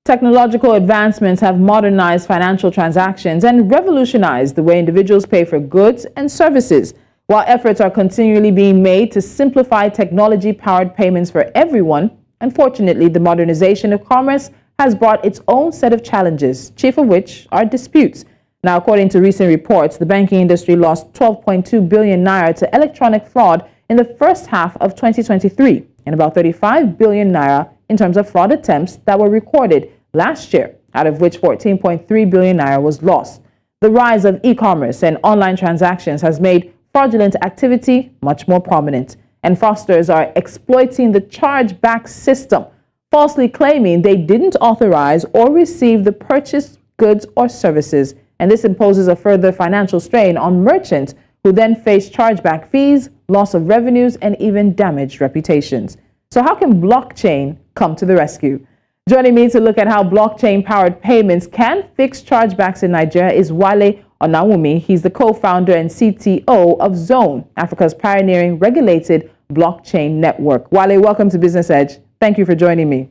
Technological advancements have modernized financial transactions and revolutionized the way individuals pay for goods and services. While efforts are continually being made to simplify technology-powered payments for everyone, unfortunately, the modernization of commerce has brought its own set of challenges, chief of which are disputes. Now, according to recent reports, the banking industry lost 12.2 billion naira to electronic fraud in the first half of 2023, and about 35 billion naira in terms of fraud attempts that were recorded last year, out of which 14.3 billion naira was lost. The rise of e-commerce and online transactions has made fraudulent activity much more prominent, and fraudsters are exploiting the chargeback system, falsely claiming they didn't authorize or receive the purchased goods or services. And this imposes a further financial strain on merchants who then face chargeback fees, loss of revenues, and even damaged reputations. So how can blockchain come to the rescue? Joining me to look at how blockchain-powered payments can fix chargebacks in Nigeria is Wale Onawunmi. He's the co-founder and CTO of Zone, Africa's pioneering regulated blockchain network. Wale, welcome to Business Edge. Thank you for joining me.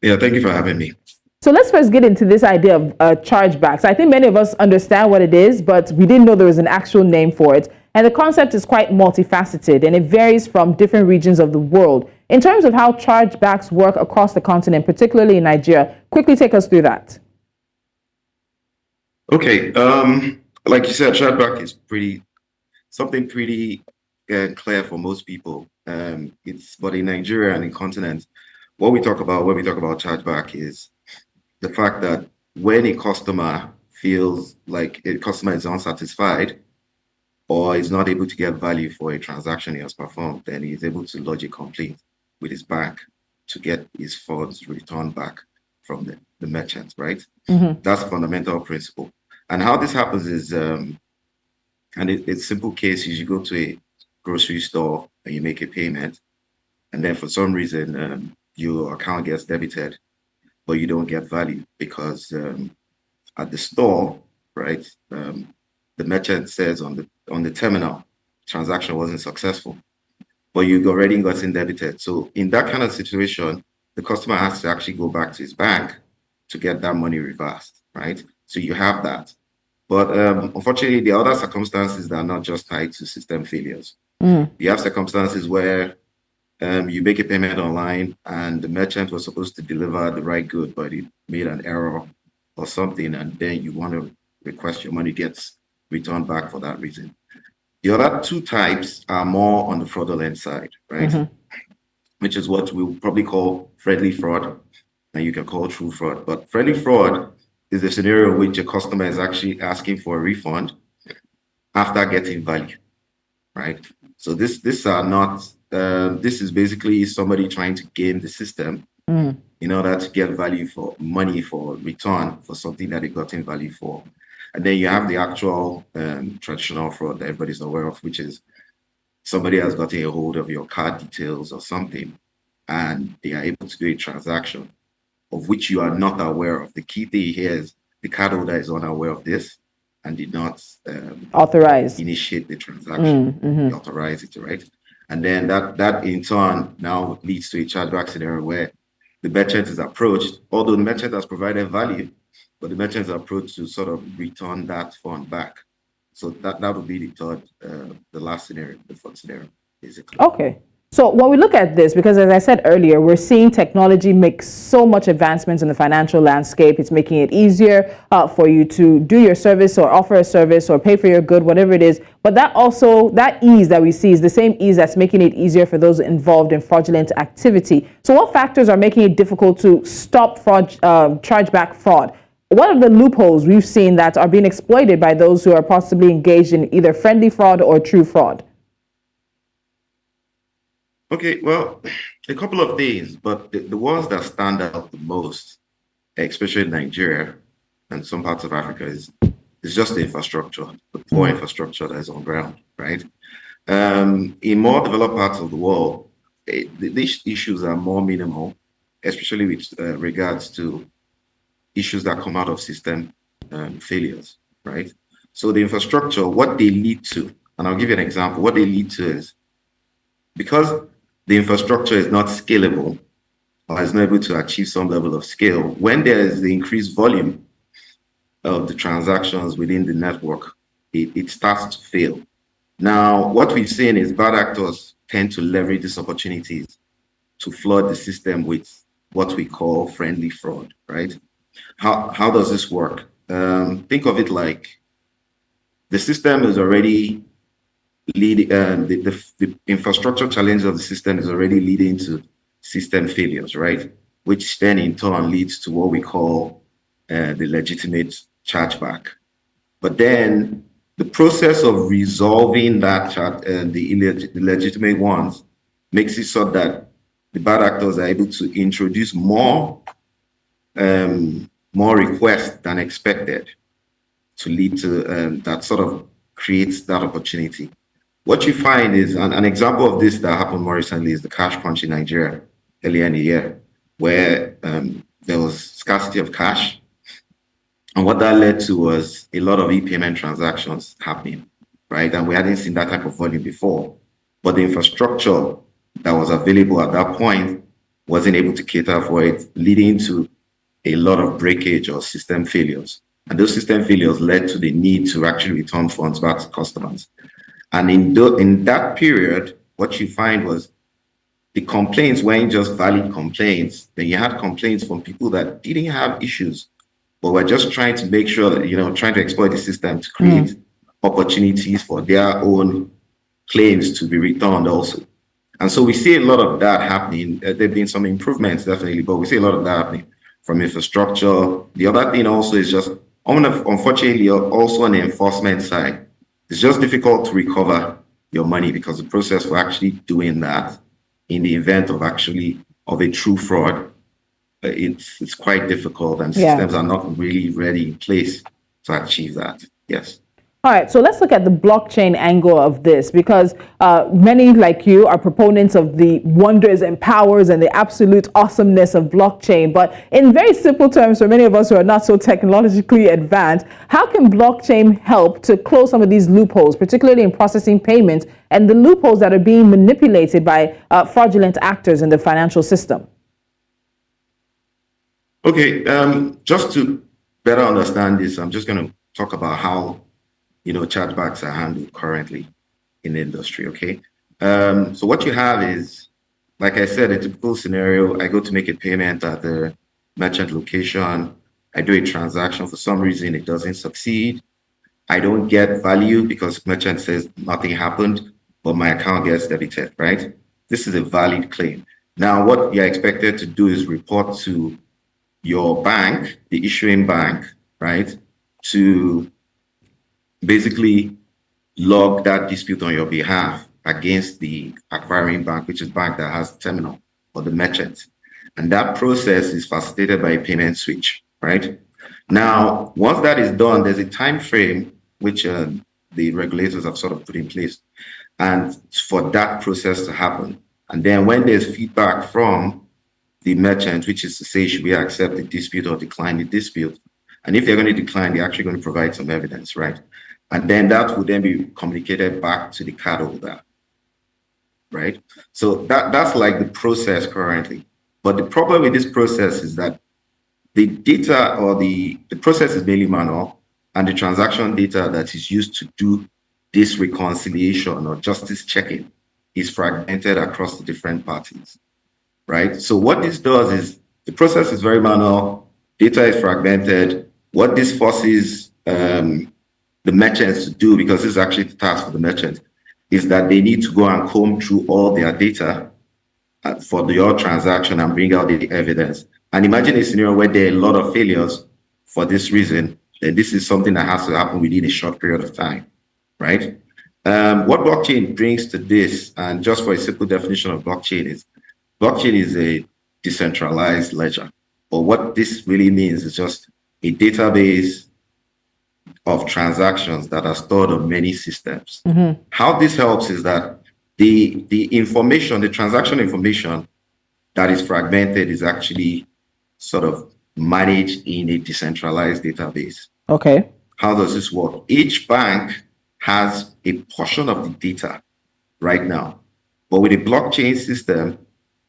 Yeah, thank you for having me. So let's first get into this idea of chargebacks. I think many of us understand what it is, but we didn't know there was an actual name for it. And the concept is quite multifaceted, and it varies from different regions of the world. In terms of how chargebacks work across the continent, particularly in Nigeria, quickly take us through that. Okay, like you said, chargeback is something pretty clear for most people. But in Nigeria and in continent, what we talk about when we talk about chargeback is the fact that when a customer feels like a customer is unsatisfied or is not able to get value for a transaction he has performed, then he is able to lodge a complaint with his bank to get his funds returned back from the merchant, right? Mm-hmm. That's a fundamental principle. And how this happens is, and it's simple case is you go to a grocery store and you make a payment, and then for some reason your account gets debited, but you don't get value because at the store, right, the merchant says on the terminal, transaction wasn't successful, but you already gotten debited. So in that kind of situation, the customer has to actually go back to his bank to get that money reversed, right? So you have that. But unfortunately, the other circumstances that are not just tied to system failures. You have circumstances where you make a payment online and the merchant was supposed to deliver the right good, but it made an error or something, and then you want to request your money gets returned back for that reason. The other two types are more on the fraudulent side, right? Mm-hmm. Which is what we'll probably call friendly fraud, and you can call true fraud. But friendly fraud is the scenario in which a customer is actually asking for a refund after getting value, right? So this is basically somebody trying to game the system in order to get value for money for return for something that they got in value for. And then you have the actual traditional fraud that everybody's aware of, which is somebody has gotten a hold of your card details or something, and they are able to do a transaction of which you are not aware of. The key thing here is the cardholder is unaware of this and did not authorize, initiate the transaction, authorize it, right? And then that in turn now leads to a chargeback scenario where the merchant is approached, although the merchant has provided value, but the merchant is approached to sort of return that fund back. So that would be the last scenario, the fourth scenario, basically. Okay. So when we look at this, because as I said earlier, we're seeing technology make so much advancements in the financial landscape. It's making it easier for you to do your service or offer a service or pay for your good, whatever it is. But that ease that we see is the same ease that's making it easier for those involved in fraudulent activity. So what factors are making it difficult to stop chargeback fraud? What are the loopholes we've seen that are being exploited by those who are possibly engaged in either friendly fraud or true fraud? Okay, well, a couple of things, but the ones that stand out the most, especially in Nigeria and some parts of Africa, is just the infrastructure, the poor infrastructure that is on ground, right? In more developed parts of the world, these issues are more minimal, especially with regards to issues that come out of system failures, right? So the infrastructure, what they lead to, and I'll give you an example, what they lead to is because the infrastructure is not scalable, or is not able to achieve some level of scale, when there is the increased volume of the transactions within the network, it starts to fail. Now, what we've seen is bad actors tend to leverage these opportunities to flood the system with what we call friendly fraud, right? How does this work? Think of it like the system is already leading, the infrastructure challenge of the system is already leading to system failures, right? Which then in turn leads to what we call the legitimate chargeback. But then the process of resolving that the illegitimate ones makes it so that the bad actors are able to introduce more requests than expected to lead to that sort of creates that opportunity. What you find is an example of this that happened more recently is the cash crunch in Nigeria earlier in the year, where there was scarcity of cash. And what that led to was a lot of e-payment transactions happening, right? And we hadn't seen that type of volume before. But the infrastructure that was available at that point wasn't able to cater for it, leading to a lot of breakage or system failures. And those system failures led to the need to actually return funds back to customers. And in that period, what you find was the complaints weren't just valid complaints. Then you had complaints from people that didn't have issues, but were just trying to make sure that, trying to exploit the system to create opportunities for their own claims to be returned also. And so we see a lot of that happening. There have been some improvements, definitely, but we see a lot of that happening from infrastructure. The other thing also is just, unfortunately, also on the enforcement side, it's just difficult to recover your money because the process for actually doing that in the event of a true fraud, it's quite difficult, and systems are not really ready in place to achieve that. Yes. All right, so let's look at the blockchain angle of this, because many like you are proponents of the wonders and powers and the absolute awesomeness of blockchain. But in very simple terms, for many of us who are not so technologically advanced, how can blockchain help to close some of these loopholes, particularly in processing payments and the loopholes that are being manipulated by fraudulent actors in the financial system? Okay, just to better understand this, I'm just going to talk about how chargebacks are handled currently in the industry, okay? So what you have is, like I said, a typical scenario, I go to make a payment at the merchant location, I do a transaction, for some reason it doesn't succeed, I don't get value because merchant says nothing happened, but my account gets debited, right? This is a valid claim. Now, what you're expected to do is report to your bank, the issuing bank, right, to basically log that dispute on your behalf against the acquiring bank, which is bank that has terminal, or the merchant. And that process is facilitated by a payment switch, right? Now, once that is done, there's a time frame which the regulators have sort of put in place, and for that process to happen. And then when there's feedback from the merchant, which is to say, should we accept the dispute or decline the dispute? And if they're going to decline, they're actually going to provide some evidence, right? And then that would then be communicated back to the cardholder, right? So that's like the process currently. But the problem with this process is that the data, or the process is mainly manual, and the transaction data that is used to do this reconciliation or justice checking is fragmented across the different parties, right? So what this does is, the process is very manual, data is fragmented. What this forces the merchants to do, because this is actually the task for the merchant, is that they need to go and comb through all their data for your transaction and bring out the evidence. And imagine a scenario where there are a lot of failures for this reason, then this is something that has to happen within a short period of time, right? What blockchain brings to this, and just for a simple definition of blockchain is a decentralized ledger. But what this really means is just a database of transactions that are stored on many systems. How this helps is that the information, the transaction information that is fragmented, is actually sort of managed in a decentralized database. Okay. How does this work? Each bank has a portion of the data right now, but with a blockchain system,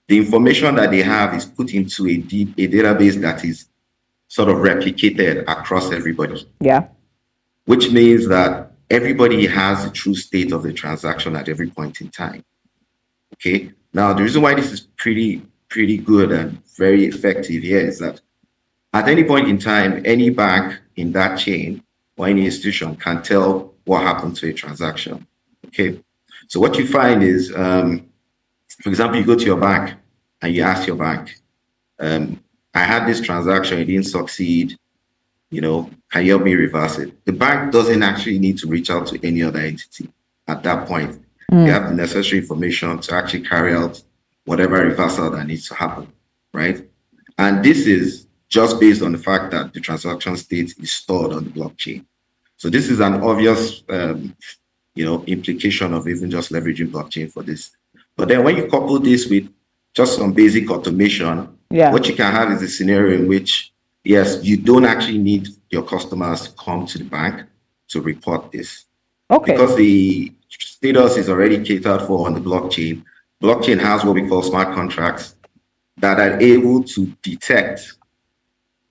the information that they have is put into a database that is sort of replicated across everybody. Yeah. Which means that everybody has the true state of the transaction at every point in time. Okay. Now, the reason why this is pretty good and very effective here is that at any point in time, any bank in that chain or any institution can tell what happened to a transaction. Okay. So what you find is, for example, you go to your bank and you ask your bank, I had this transaction, it didn't succeed, can you help me reverse it? The bank doesn't actually need to reach out to any other entity at that point. They have the necessary information to actually carry out whatever reversal that needs to happen, right? And this is just based on the fact that the transaction state is stored on the blockchain. So this is an obvious, implication of even just leveraging blockchain for this. But then when you couple this with just some basic automation, what you can have is a scenario in which, yes, you don't actually need your customers to come to the bank to report this. Okay. Because the status is already catered for on the blockchain. Blockchain has what we call smart contracts that are able to detect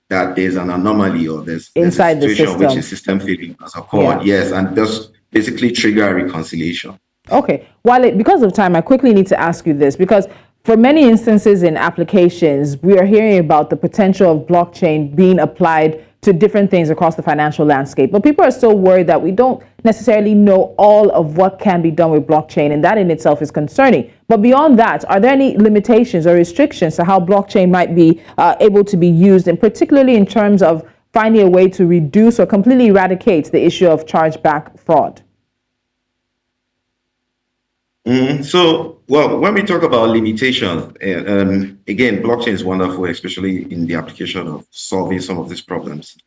that there's an anomaly or there's inside a situation the system, which is system failing as a code. Yes, and just basically trigger a reconciliation. Okay. Wale, because of time, I quickly need to ask you this, because for many instances in applications, we are hearing about the potential of blockchain being applied to different things across the financial landscape. But people are still worried that we don't necessarily know all of what can be done with blockchain, and that in itself is concerning. But beyond that, are there any limitations or restrictions to how blockchain might be able to be used, and particularly in terms of finding a way to reduce or completely eradicate the issue of chargeback fraud? So, well, when we talk about limitations, again, blockchain is wonderful, especially in the application of solving some of these problems.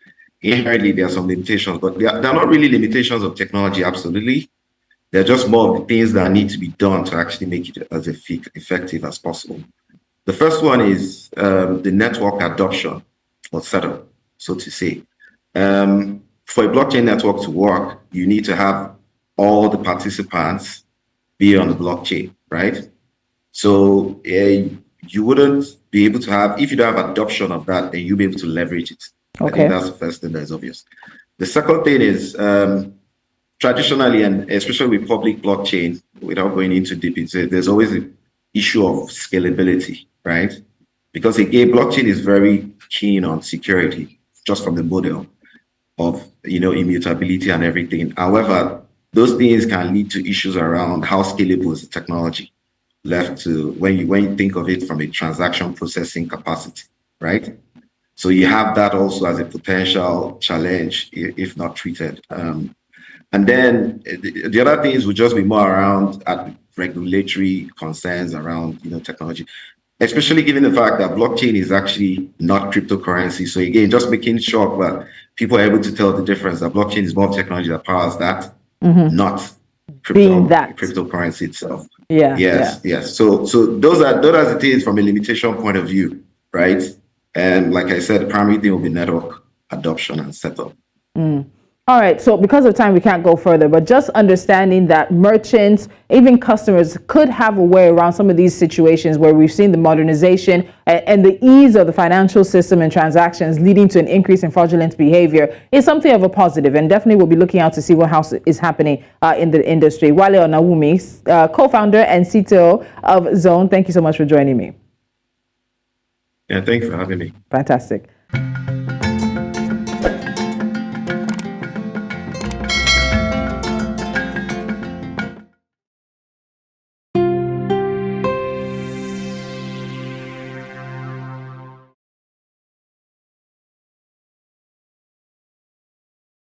Inherently, there are some limitations, but they're not really limitations of technology, absolutely. They're just more of the things that need to be done to actually make it as effective as possible. The first one is the network adoption or setup, so to say. For a blockchain network to work, you need to have all the participants be on the blockchain, right? So you wouldn't be able to have, if you don't have adoption of that, then you'll be able to leverage it. Okay. I think that's the first thing that is obvious. The second thing is traditionally, and especially with public blockchain, without going into deep into it, there's always an issue of scalability, right? Because again, blockchain is very keen on security, just from the model of immutability and everything. However, those things can lead to issues around how scalable is the technology left to when you think of it from a transaction processing capacity, right? So you have that also as a potential challenge if not treated. And then the other things would just be more around regulatory concerns around technology, especially given the fact that blockchain is actually not cryptocurrency. So again, just making sure that people are able to tell the difference that blockchain is more technology that powers that. Not cryptocurrency itself. Yes. So those are the things from a limitation point of view, right? And like I said, the primary thing will be network adoption and setup. All right, so because of time, we can't go further, but just understanding that merchants, even customers, could have a way around some of these situations where we've seen the modernization and the ease of the financial system and transactions leading to an increase in fraudulent behavior is something of a positive, and definitely we'll be looking out to see what else is happening in the industry. Wale Onawunmi, co-founder and CTO of Zone, thank you so much for joining me. Yeah, thanks for having me. Fantastic.